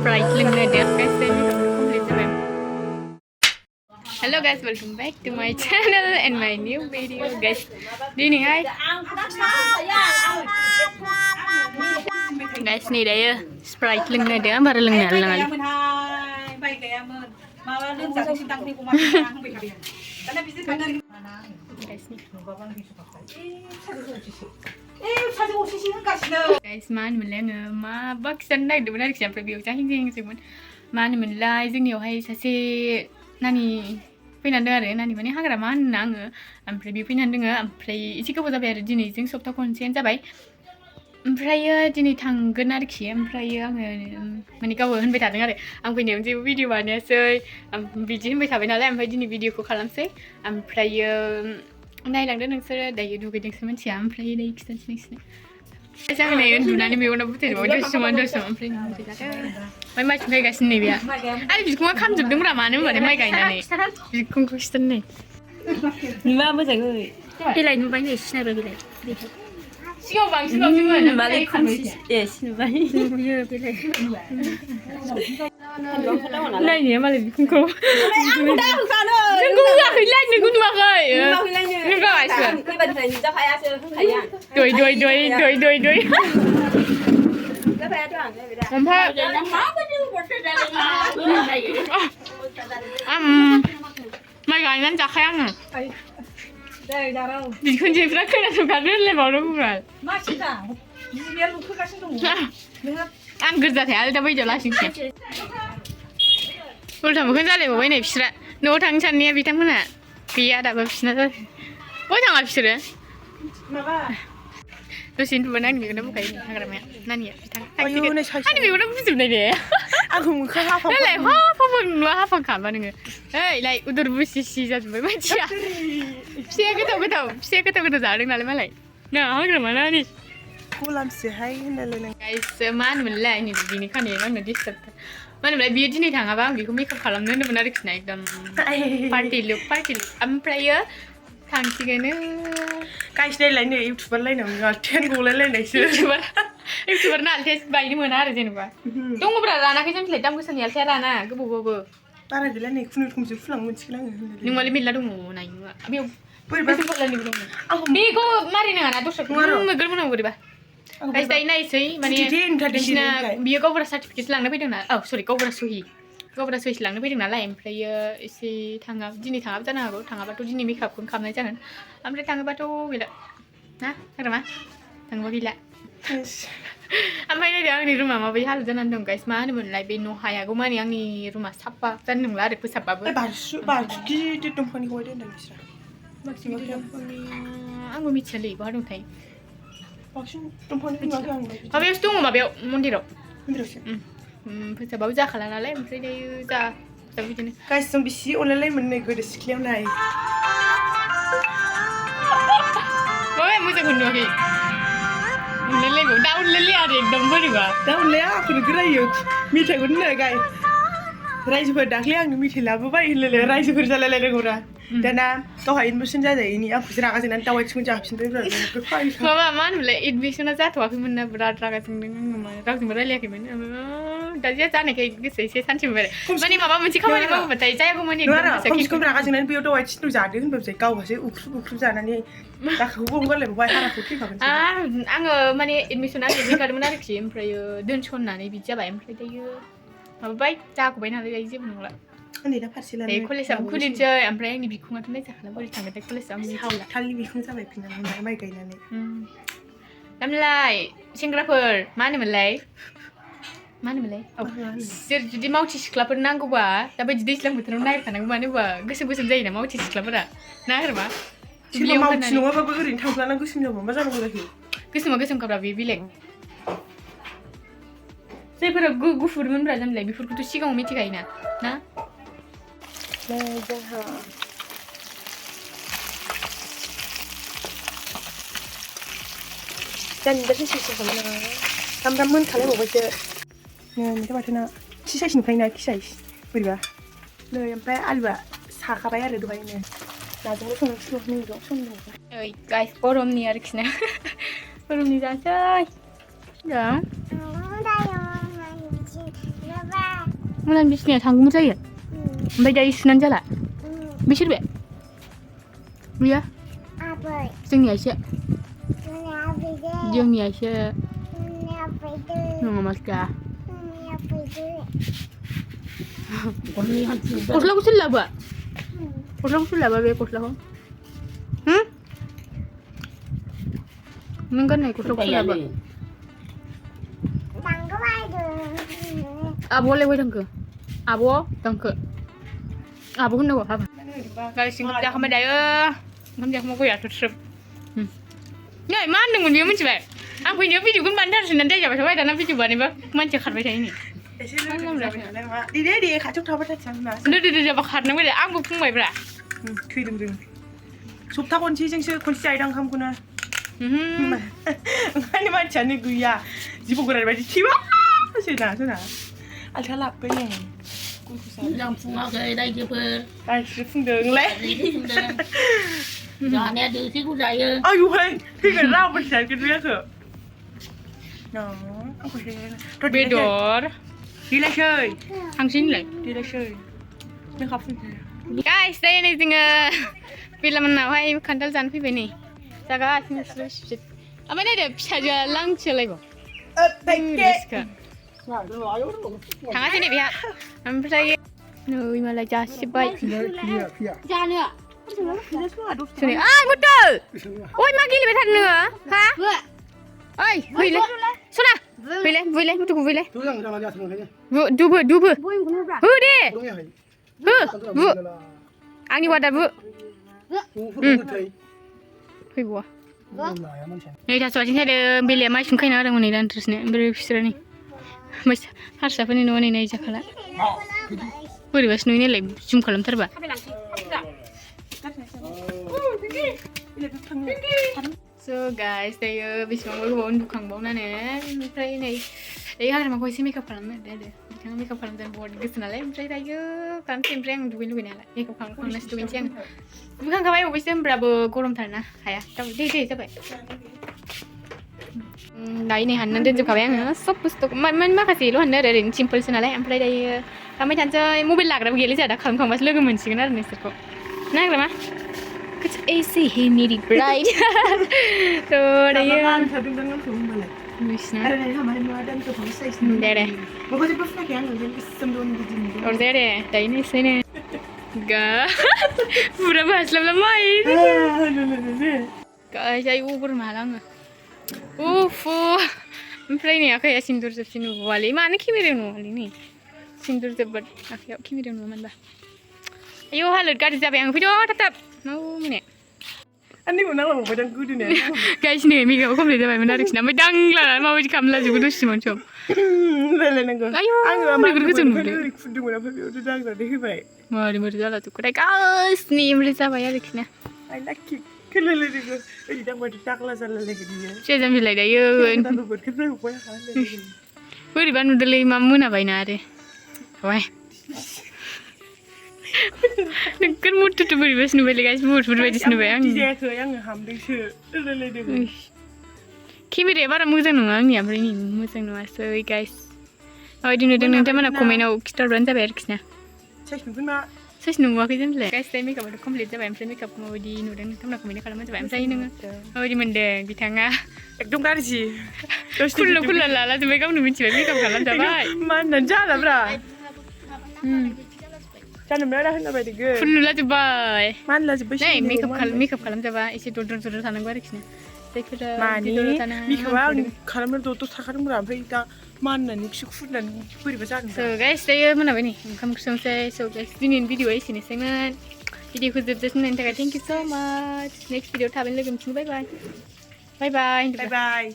Sprite loंनो नागिरदों guys complete जाबाय Hello guys, welcome back to my channel and my new video guys. दिनैहाय guys नै दायो Sprite लोंनो नागिरदों बारा लोंनो हाला guys मा होनोमोनलाय आङो माबा खिथानो नागिरदोंमोन आरोखि ओमफ्राय बेयाव जाहिं-जाहिंसोमोन मा होनोमोनलाय जोंनियावहाय सासे नानि फैनानै दं आरो नानि माने हाग्रामा होनना आङो ओमफ्राय बे फैनानै दङ ओमफ्राय एसे गोबाव जाबाय आरो दिनै जों सप्ता खनसेयानो जाबाय ओमफ्रायो दिनै थांगोन आरोखि ओमफ्रायो आङो माने गाव होनबाय थादों आरो आं फैनायाव जेबो भिडिअ बानायासै बिदि होनबाय थाबाय नालाय ओमफ्राय दिनै भिडिअखौ खालामसै ओमफ्रायो नायलांदो नोंसोरो दायो दुगैदोंसो मिथिया ओमफ्राय दायो खिथानोसै नोंसोरनो आं नै उन्दुनानै मेगनाव बुथेजोबबाय दसेमोन ओमफ्राय ओमफ्राय माइ गायगासिनो नै बेहा आरो बिखुङा खामजोबदोंब्रा मानो होनबाथाय माइ गायनानै बिखुंखौ खिथानो नै नुवा मोजाङै बिलाइ नुबाय नै सिनायबाय बिलाइ सिगाङाव बांसिन बांसिनमोन मालाय खोमसि सिनुबाय नुयो बिलाइ नायनाया मालाय बिखुंखौ नोंखौ होआखैलाय नोंखौ नुवाखै नोंखौ दय ओमफ्राय माइ गायनानै जाखाया आङो बिखुनजोफ्रा खोनासंखानो होनलायबावदोंमोन आं गोजा थाया दा बायदियाव लासिंसै उल्था मोखां जालायबावबाय नै बिस्रा न'आव थांनो साननाया बिथांमोनहा गैया दाबो बिसिना बहाय थाङा बिसोरो दसेनो नुबानो आंनि मेगना बुंखायो हाग्रामाया नानिया बिथां आंनि मेगना बुजोबनाय दे आंखौ मोखां हाफांलाय हाफांफोर नुवा हाफांखाबा नोङो ओइ लाय उदर बुसिसि जाजोब्बाय मानसिया फिसाया गोथाव जादों नालाय मालाय ना हाग्रामा नानि गलामसोहाय होनलायलाय गाइस मा होनोमोनलाय नै बिनि खानाया आंनो डिस्टार्ब मा होनोमोनलाय बियो दिनै थाङाबा आं बेखौ मेकआप खालामनो होनदोंमोन आरोखि ना एकदम पार्टि लुक ओमफ्रायो थांसिगोनो गाइस नायलाय नै इउटुबार लाइनाव आलथेन गलायलायनायसो इउटुबार आलथेया बायनो मोना आरो जेनेबा दङब्रा रानाखै जों दाम गोसानि आलथेया राना गोबावबाबो बारा गैला नै खुनुरुखुमसो फुलांनो मोनसिगोन आङो नोंमालाय मेरला दङ नायनो बेयाव बोरैबा फुलानिबो दङ बेखौ मारि नाङा ना दस्राखौ नोगोर मोनाव बोरैबा गाइस दायो नायसै माने बिसिना बियो गावबुरा सार्टिफिकेट लांनो फैदों ना औ सरि गावबुरा सहिसो लांनो फैदों नालाय ओमफ्रायो एसे दिनै थाङाबो जानो हागौ थाङाबाथ' दिनै मेकआपखौनो खालामनाय जागोन ओमफ्राय थाङोबाथ' गैला ना हाग्रामा थाङोबा गैला ओमफ्राय नायदो आंनि रुमा माबायदि हालोद जानानै दं गाइस मा होनोमोनलाय बे न' हायागौ मानि आंनि रुमा साफा जानो नंला आरो फोसाबबाबो गिदिर दंफांनिखौहाय दोनदों बिस्रा आंबो मिथियालै बहा दंथाय बांसिन दंफांनि माबायावसो दङ माबायाव मन्दिरावसो फोसाबाबो जाखाला नालाय ओमफ्राय दायो जा बिदिनो गाइस जों बिसि अनलायलायोमोन नै गोदो सिख्लायाव नाय मोजांखौ नुवाखै अनलायलायगौ दा अनलायलाया आरो एकदम बोरैबा दा अनलाया आंखौनो गोरायो मेथाइखौनो होनो गाय रायजोफोर दाख्लै आंनो मेथाइ लाबोबाय होनलायलाय रायजोफोर जालायलायनांगौरा दाना गावहा एडमिसन जाजायैनि आंखौसो रागा जोंनानै दाउ आथिंखौनो जाफिनबाय माबा मा होनोमोनलाय एडमिसना जाथ'वाखैमोन ना बिराद रागा जोंदों आङो रावजोंबो रायलायाखैमोन दा जानायखाय गोसो एसे सान्थि मोनबाय आरो माने माबा मोनसे खामानि मावोबाथाय जायागौमोन खमसेखम रागा जोंनानै बेयाव दाउ आथिं जादो होनबाबो जायो गावहासो उख्रुब जानानै गाखोखौबो हगारलायबाय हाराखौ थैखागोन आङो माने एडमिसना लिरहैखादोंमोन आरोखि ओमफ्रायो दोनसननानै बिदि जाबाय ओमफ्राय दायो माबाबाय जागौबाय नालाय दायो जेबो नंला कलेजाबो खुलिनोसै ओमफ्राय आंनि बिखुङाथ' नायजाखाला बोरै थांगोनथाय कलेजाव आं सावथालनि बिखुं जाबाय फिननानै माइ गायनानै ओमफ्राय सेंग्राफोर मा होनोमोनलाय औ सोर जुदि मावथि सिख्लाफोर नांगौबा दाबायदि दैज्लां बोथोराव नागिरखानांगौ मानो होनबा गोसोम जायोना मावथि सिख्लाफोरा ना हाग्रामा मावथि नङाबाबो ओरैनो थांफ्लाना गोसोम जाबा मा जानांगौ जाखो गोसोमा गोसोमखाब्रा बे बेलेग जायफोरा गुफुरमोनब्रा जामलाय बेफोरखौथ' सिगाङाव मिथिखायोना ना जोंहा जानोबो गोसो खालामो सामफ्राम मोनखालायबावबायसो मैथा बाथोना खि साइसनिफ्रायना खि साइस बोरैबा नै ओमफ्राय आलुआ साखाबाय आरो दहायनो नाजोंबो संनोसै नैबेयाव सम दङ ओइ गाइस गरमनि आरोखि ना गरमनि जानोसै मोनानि बिसिनाया थांगौमोन जायो ओमफ्राय दायो सुनानै जाला बिसोर बे गैया जोंनियासो नङा मास्का गस्लाखौ सोर लाबोआ गस्लाखौ सोर लाबोआ बे गस्लाखौ नों गाननाय गस्लाखौ सोर लाबोआ आब'आलाय बहाय थांखो आब' थांखो आब' होननांगौ हाबा गारिसिं ओंखाम जाखांबाय दायो ओंखाम जाखांबा गया थ्रोब नै मा होनदोंमोन बेयो मिथिबाय आं फैनायाव भिडिअखौनो बानायथारसोननानै दायजाबाय थाबाय दाना भिडिअ बानायबा मानसिया खारबाय थायो नै एसे दे खाथियाव थाबाय थाथियां दे जाबा खारनांबाय दे आंबो फुंबायब्रा थैदों जों सप्ता खनसेजोंसो खनसे जाहैदों ओंखामखौनो ओंखायनो मानसियानो गैया जिबौ गोरान बायदि थेबासोना आलथा लाबोबाय नै मोजां फुङाखै रायजोफोर गाज्रि फुंदोंलाय जानाया दोसेखौ जायो आयुहाय फैगोन रावबो जागोन बेदर देलायसै थांसैनोलाय देलायसै मेकआप गाइस दायो नै जोङो बेलामोननावहाय खान्थाल जानो फैबाय नै जागासिनो ओमफ्राय नायदो फिसाजोआ लांथियालायबाव थाङासै नै बेहा ओमफ्राय नै मालाय जासिबाय जानो गुड्डु ओइ मा गेलेबाय थादों नोङो हा ओइ फैलै सना फैलै बुइलै गुड्डुखौ बुइलै दुबो हो दे हो बु आंनि वादार बु फैबावा नै थास' आथिं सायदों बेलाया माइ संखायना होदोंमोन नै दा इन्ट्रेस्टनो ओमफ्राय बिसोरो नै हारसाफोरनि न'आ नै नाय जाखाला बोरैबासो नुयो नालाय जुम खालामथारबा So guys, dayo बेसेबांबा गोबाव उन्दुखांबावनानै ओमफ्राय नै दायो हाग्रामाखौ एसे मेकआप खालामनो दे बिथाङा मेकआप खालामजानो बहुद गोसो नालाय ओमफ्राय दायो खालामसै ओमफ्राय आं दुगैनो लुगैनायालाय मेकआप खालामनासो दुगैनोसै आं दुगैखांखाबाय अबेसो होनब्लाबो गरमथारना हाया दे जाबाय दायो नै हाननानै दोनजोबखाबाय आङो सब बुस्थुखौ माखासेल' हाननो आरो ओरैनो सिम्पोलसो नालाय ओमफ्राय दायो खालामबाय थानोसै मबाइल लाग्राबो गैयालै जोंहा दा खालामखांबासो लोगो मोनसिगोन आरो नोंसोरखौ ना हाग्रामा कुछ ऐसे है मेरी ब्राइड तो दायो दे दायो नायसैनो बुराबो हास्लाबला माइ जायो बोरमा हाला आङो उफु ओमफ्राय नै आखाइया सिन्दुर जोबसै नुवालै मानो केमेरायाव नुवालै नै सिन्दुर जोब्बाय आखाइयाव केमेरायाव नुवामोनबा आयौ हालोद गाज्रि जाबाय आं फैद' थाब मोने आंनिखौ नांलाबावबाय दां गोदोनो गाइस नै मेकआप कमप्लिट जाबायमोन आरोखि ना ओमफ्राय दांला माबायदि खालामला जोबो दसेमोन सम रायलायनांगौ आयौ नोगोर गोजोन मोनदों ओरै खुदोंमोन ओमफ्राय बेयावथ' दांनानै होबाय मारै जाला जोबखोथाय गासिनि ओमफ्राय जाबाय आरोखि ना आइ लाखि खोलालायनांगौ ओरै दांबायथ' दाग्ला जालायलायगोन बियो सेजाम बिलाइ दायो बोरैबा नुदोंलै मा मोनाबायना आरो नोगोर मुथुथु बोरैबासो नुबायलै गाइस बुहुतफोर बायदिसो नुबाय आं जायाखै आङो हामदोंसो रायलायदों केमेराया बारा मोजां नङा आंनिया ओमफ्राय नै मोजां नङासै गाइस माबायदि नुदों नोंथांमोना कमेन्टआव खिथाहरबानो जाबाय आरोखि ना साइस नुवाखै जोंलाय गाइस दायो मेकआपआथ' कमप्लिट जाबाय ओमफ्राय मेकआपखौ माबायदि नुदों नोंथांमोना कमेन्ट खालामबानो जाबाय ओमफ्राय नोङो माबायदि मोनदों बिथाङा एकदम गाज्रि खुल्ला लाला जोब्बाय गावनो मिथिबाय मेकआप खालामजाबाय मा होननानै जालाब्रा जानो मेरा होनना बायदिगो फुल नुला जोब्बाय मानला जोब्बाय नै मेकआप खालामजाबा एसे दद्र थानांगौ आरोखि ना जायफोरा मेकआपआ आं खालामनो दद्र थाखादोंब्रा ओमफ्राय दा माननानै खि खुरनानै बोरैबा जादों गाइस दायो मोनाबाय नै ओंखाम ओंख्रि संसै गाइस दिनैनि भिडिअआ एसेनोसैमोन भिडिअखौ जोबजासिम नायनो थाखाय थेंक इउ स' माच नेक्स्ट भिडिअआव थाबैनो लोगो मोनफिनो बाय बाय